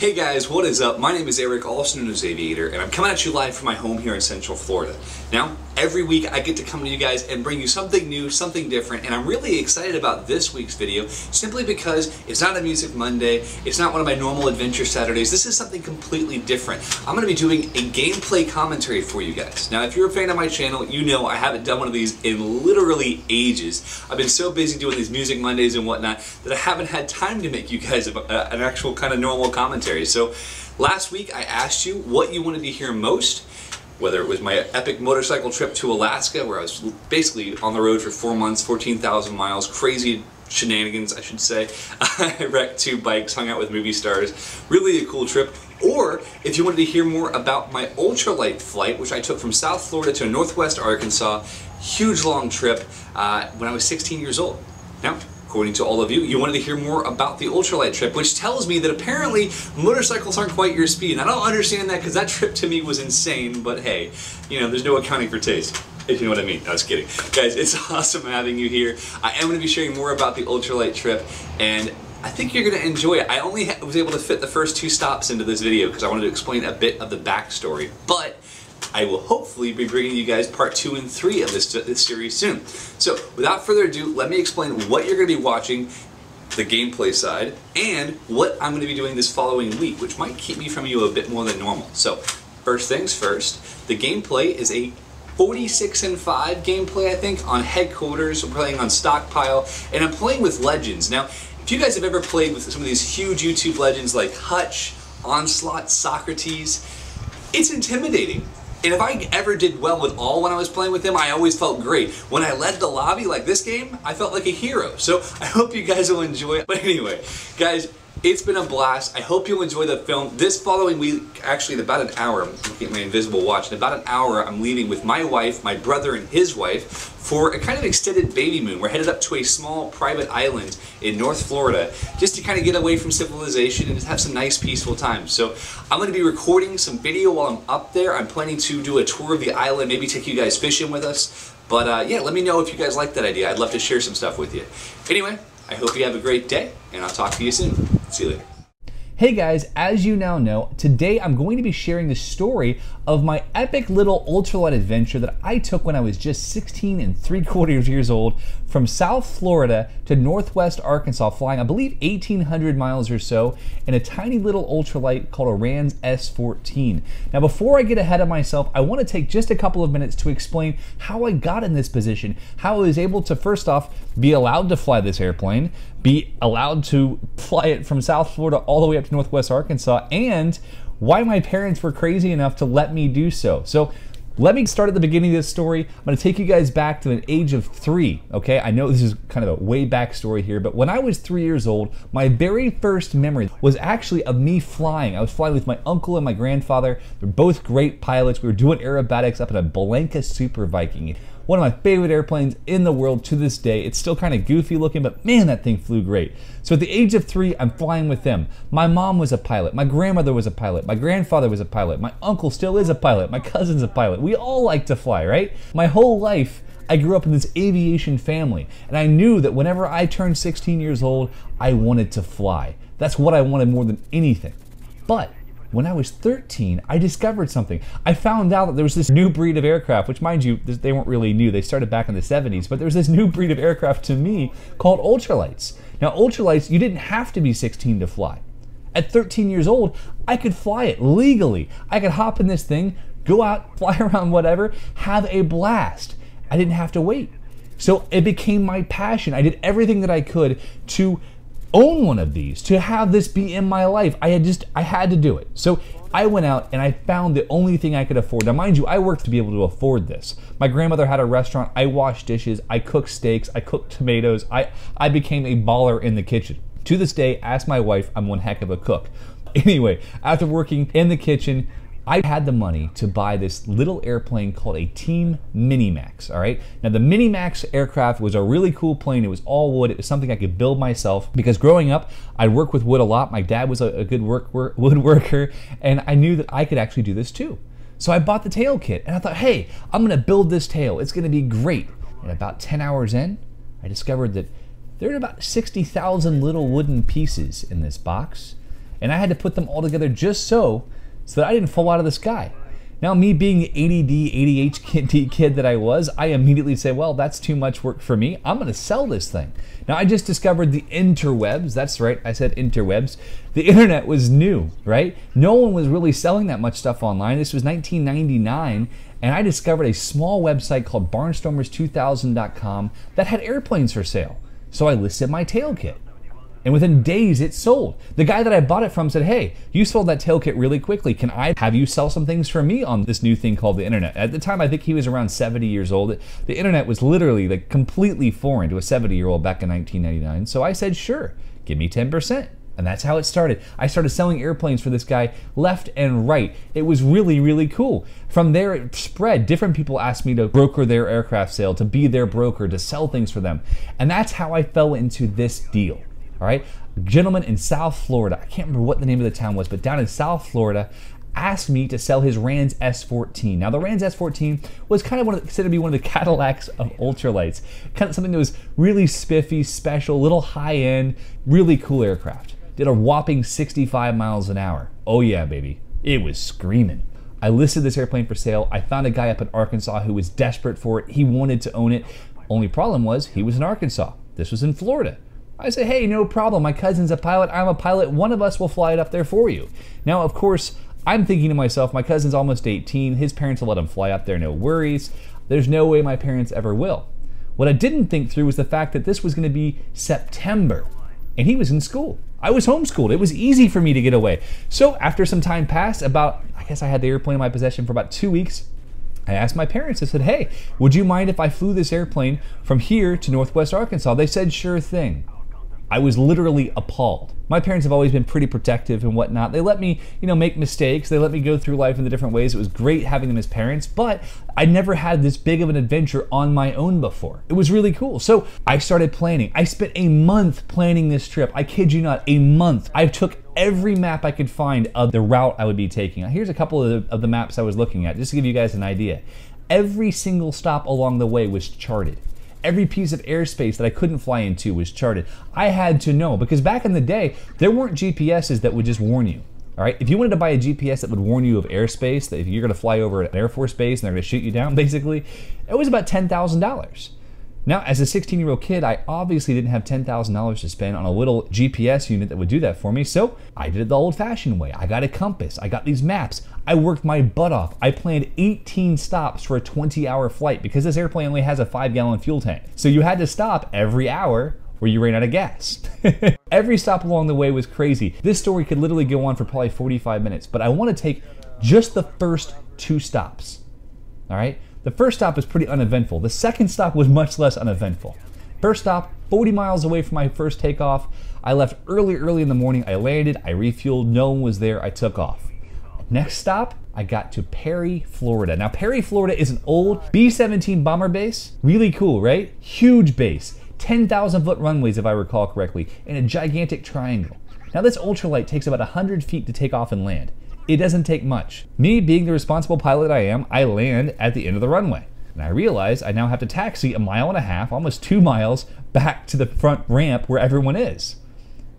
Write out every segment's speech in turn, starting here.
Hey guys, what is up? My name is Eric, also known as Aviator, and I'm coming at you live from my home here in Central Florida. Now, every week I get to come to you guys and bring you something new, something different, and I'm really excited about this week's video simply because it's not a Music Monday, it's not one of my normal adventure Saturdays. This is something completely different. I'm going to be doing a gameplay commentary for you guys. Now, if you're a fan of my channel, you know I haven't done one of these in literally ages. I've been so busy doing these Music Mondays and whatnot that I haven't had time to make you guys an actual kind of normal commentary. So last week I asked you what you wanted to hear most, whether it was my epic motorcycle trip to Alaska where I was basically on the road for 4 months, 14,000 miles, crazy shenanigans I should say. I wrecked 2 bikes, hung out with movie stars, really a cool trip. Or if you wanted to hear more about my ultralight flight, which I took from South Florida to Northwest Arkansas, huge long trip when I was 16 years old. Now, according to all of you, you wanted to hear more about the ultralight trip, which tells me that apparently motorcycles aren't quite your speed. And I don't understand that because that trip to me was insane, but hey, you know, there's no accounting for taste, if you know what I mean. I was kidding. Guys, it's awesome having you here. I am going to be sharing more about the ultralight trip, and I think you're going to enjoy it. I only was able to fit the first 2 stops into this video because I wanted to explain a bit of the backstory, but I will hopefully be bringing you guys part 2 and 3 of this series soon. So without further ado, let me explain what you're going to be watching, the gameplay side, and what I'm going to be doing this following week, which might keep me from you a bit more than normal. So first things first, the gameplay is a 46-5 gameplay, I think, on headquarters. We're playing on Stockpile, and I'm playing with legends. Now, if you guys have ever played with some of these huge YouTube legends like Hutch, Onslaught, Socrates, it's intimidating. And if I ever did well with all when I was playing with them, I always felt great. When I led the lobby like this game, I felt like a hero. So I hope you guys will enjoy it. But anyway, guys, it's been a blast. I hope you'll enjoy the film. This following week, actually in about an hour, I'm looking at my invisible watch, in about an hour I'm leaving with my wife, my brother and his wife for a kind of extended baby moon. We're headed up to a small private island in North Florida just to kind of get away from civilization and just have some nice peaceful time. So I'm going to be recording some video while I'm up there. I'm planning to do a tour of the island, maybe take you guys fishing with us. But yeah, let me know if you guys like that idea. I'd love to share some stuff with you. Anyway, I hope you have a great day, and I'll talk to you soon. See you later. Hey guys, as you now know, today I'm going to be sharing the story of my epic little ultralight adventure that I took when I was just 16 3/4 years old from South Florida to Northwest Arkansas, flying I believe 1,800 miles or so in a tiny little ultralight called a Rans S14. Now before I get ahead of myself, I want to take just a couple of minutes to explain how I got in this position, how I was able to first off be allowed to fly this airplane, be allowed to fly it from South Florida all the way up to Northwest Arkansas, and why my parents were crazy enough to let me do so. So let me start at the beginning of this story. I'm going to take you guys back to the age of 3, okay? I know this is kind of a way back story here, but when I was 3 years old, my very first memory was actually of me flying. I was flying with my uncle and my grandfather. They're both great pilots. We were doing aerobatics up in a Blanca Super Viking. One of my favorite airplanes in the world to this day. It's still kind of goofy looking, but man, that thing flew great. So at the age of 3, I'm flying with them. My mom was a pilot. My grandmother was a pilot. My grandfather was a pilot. My uncle still is a pilot. My cousin's a pilot. We all like to fly, right? My whole life, I grew up in this aviation family, and I knew that whenever I turned 16 years old, I wanted to fly. That's what I wanted more than anything. But when I was 13, I discovered something. I found out that there was this new breed of aircraft, which mind you, they weren't really new. They started back in the 70s, but there was this new breed of aircraft to me called ultralights. Now ultralights, you didn't have to be 16 to fly. At 13 years old, I could fly it legally. I could hop in this thing, go out, fly around, whatever, have a blast. I didn't have to wait. So it became my passion. I did everything that I could to own one of these, to have this be in my life. I had to do it. So I went out and I found the only thing I could afford. Now mind you, I worked to be able to afford this. My grandmother had a restaurant. I washed dishes. I cooked steaks. I cooked tomatoes. I became a baller in the kitchen. To this day, ask my wife, I'm one heck of a cook. Anyway, after working in the kitchen, I had the money to buy this little airplane called a Team Minimax, all right? Now the Minimax aircraft was a really cool plane. It was all wood. It was something I could build myself because growing up, I'd work with wood a lot. My dad was a good woodworker, and I knew that I could actually do this too. So I bought the tail kit, and I thought, hey, I'm gonna build this tail. It's gonna be great. And about 10 hours in, I discovered that there are about 60,000 little wooden pieces in this box. and I had to put them all together just so that I didn't fall out of the sky. Now, me being the ADD, ADHD kid that I was, I immediately say, well, that's too much work for me. I'm gonna sell this thing. Now, I just discovered the interwebs. That's right, I said interwebs. The internet was new, right? No one was really selling that much stuff online. This was 1999, and I discovered a small website called barnstormers2000.com that had airplanes for sale. So I listed my tail kit. And within days, it sold. The guy that I bought it from said, hey, you sold that tail kit really quickly. Can I have you sell some things for me on this new thing called the internet? At the time, I think he was around 70 years old. The internet was literally like completely foreign to a 70-year-old back in 1999. So I said, sure, give me 10%. And that's how it started. I started selling airplanes for this guy left and right. It was really, really cool. From there, it spread. Different people asked me to broker their aircraft sale, to be their broker, to sell things for them. And that's how I fell into this deal. All right, a gentleman in South Florida, I can't remember what the name of the town was, but down in South Florida, asked me to sell his Rans S14. Now, the Rans S14 was kind of considered to be one of the Cadillacs of ultralights, kind of something that was really spiffy, special, a little high-end, really cool aircraft. Did a whopping 65 miles an hour. Oh yeah, baby, it was screaming. I listed this airplane for sale. I found a guy up in Arkansas who was desperate for it. He wanted to own it. Only problem was he was in Arkansas. This was in Florida. I said, hey, no problem. My cousin's a pilot. I'm a pilot. One of us will fly it up there for you. Now, of course, I'm thinking to myself, my cousin's almost 18. His parents will let him fly up there, no worries. There's no way my parents ever will. What I didn't think through was the fact that this was going to be September, and he was in school. I was homeschooled. It was easy for me to get away. So after some time passed, I guess I had the airplane in my possession for about 2 weeks, I asked my parents, I said, hey, would you mind if I flew this airplane from here to Northwest Arkansas? They said, sure thing. I was literally appalled. My parents have always been pretty protective and whatnot. They let me, make mistakes. They let me go through life in the different ways. It was great having them as parents, but I never had this big of an adventure on my own before. It was really cool. So I started planning. I spent a month planning this trip. I kid you not, a month. I took every map I could find of the route I would be taking. Now, here's a couple of the maps I was looking at, just to give you guys an idea. Every single stop along the way was charted. Every piece of airspace that I couldn't fly into was charted. I had to know, because back in the day, there weren't GPSs that would just warn you. All right, if you wanted to buy a GPS that would warn you of airspace, that if you're gonna fly over an Air Force base and they're gonna shoot you down, basically, it was about $10,000. Now, as a 16-year-old kid, I obviously didn't have $10,000 to spend on a little GPS unit that would do that for me, so I did it the old-fashioned way. I got a compass, I got these maps, I worked my butt off. I planned 18 stops for a 20-hour flight because this airplane only has a 5-gallon fuel tank. So you had to stop every hour where you ran out of gas. Every stop along the way was crazy. This story could literally go on for probably 45 minutes, but I want to take just the first 2 stops, all right? The first stop was pretty uneventful. The second stop was much less uneventful. First stop, 40 miles away from my first takeoff. I left early in the morning. I landed, I refueled, no one was there, I took off. Next stop, I got to Perry, Florida. Now, Perry, Florida is an old B-17 bomber base. Really cool, right? Huge base. 10,000-foot runways, if I recall correctly, in a gigantic triangle. Now, this ultralight takes about 100 feet to take off and land. It doesn't take much. Me being the responsible pilot I am, I land at the end of the runway. And I realize I now have to taxi 1.5 miles, almost 2 miles, back to the front ramp where everyone is.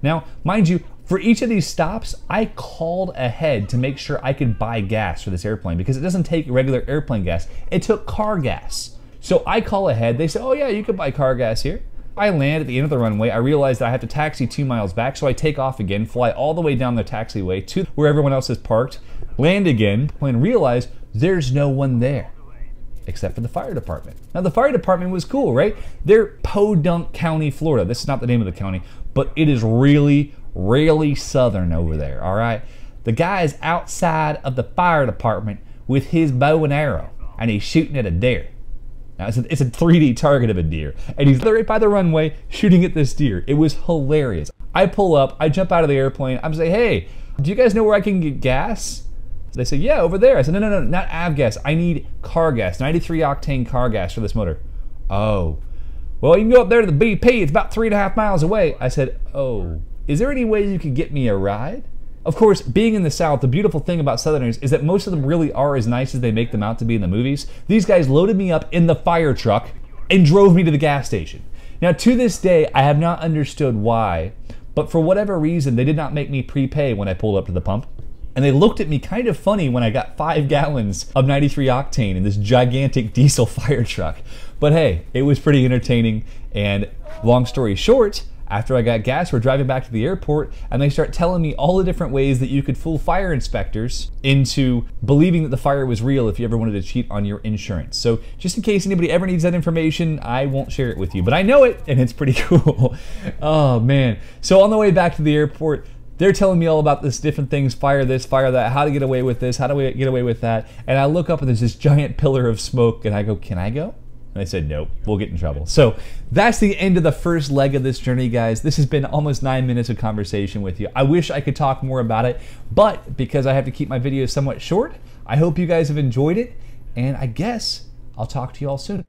Now, mind you, for each of these stops, I called ahead to make sure I could buy gas for this airplane because it doesn't take regular airplane gas. It took car gas. So I call ahead. They say, oh yeah, you can buy car gas here. I land at the end of the runway. I realize that I have to taxi 2 miles back, so I take off again, fly all the way down the taxiway to where everyone else is parked, land again, and realize there's no one there except for the fire department. Now, the fire department was cool, right? They're Podunk County, Florida. This is not the name of the county, but it is really, really southern over there, all right? The guy is outside of the fire department with his bow and arrow, and he's shooting at a deer. Now, it's a 3D target of a deer, and he's right by the runway shooting at this deer. It was hilarious. I pull up, I jump out of the airplane, I'm saying, hey, do you guys know where I can get gas? They say, yeah, over there. I said, no, not avgas. I need car gas, 93 octane car gas for this motor. Oh, well, you can go up there to the BP. It's about 3.5 miles away. I said, oh, is there any way you could get me a ride? Of course, being in the South, the beautiful thing about Southerners is that most of them really are as nice as they make them out to be in the movies. These guys loaded me up in the fire truck and drove me to the gas station. Now, to this day, I have not understood why but for whatever reason, they did not make me prepay when I pulled up to the pump. And they looked at me kind of funny when I got 5 gallons of 93 octane in this gigantic diesel fire truck. But hey, it was pretty entertaining. And long story short, after I got gas, we're driving back to the airport and they start telling me all the different ways that you could fool fire inspectors into believing that the fire was real if you ever wanted to cheat on your insurance. So just in case anybody ever needs that information, I won't share it with you, but I know it and it's pretty cool. Oh man. So on the way back to the airport, they're telling me all about this different things, fire this, fire that, how to get away with this, how do we get away with that. And I look up and there's this giant pillar of smoke and I go, can I go? And I said, nope, we'll get in trouble. So that's the end of the first leg of this journey, guys. This has been almost 9 minutes of conversation with you. I wish I could talk more about it, but because I have to keep my videos somewhat short, I hope you guys have enjoyed it, and I guess I'll talk to you all soon.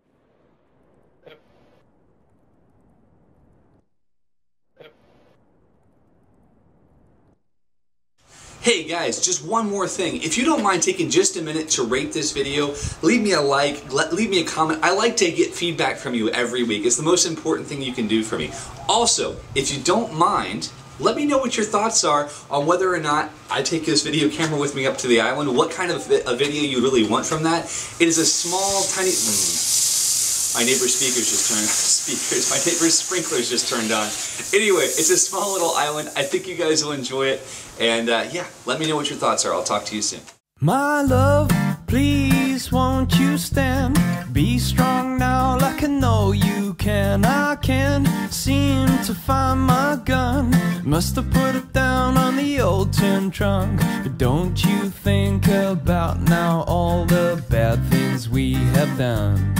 Hey guys, just one more thing. If you don't mind taking just a minute to rate this video, leave me a like, leave me a comment. I like to get feedback from you every week. It's the most important thing you can do for me. Also, if you don't mind, let me know what your thoughts are on whether or not I take this video camera with me up to the island, what kind of a video you really want from that. It is a small, tiny... My neighbor's speakers just turned on. My neighbor's sprinklers just turned on. Anyway, it's a small little island. I think you guys will enjoy it. And yeah, let me know what your thoughts are. I'll talk to you soon. My love, please won't you stand? Be strong now like I know you can. I can't seem to find my gun. Must have put it down on the old tin trunk. But don't you think about now all the bad things we have done.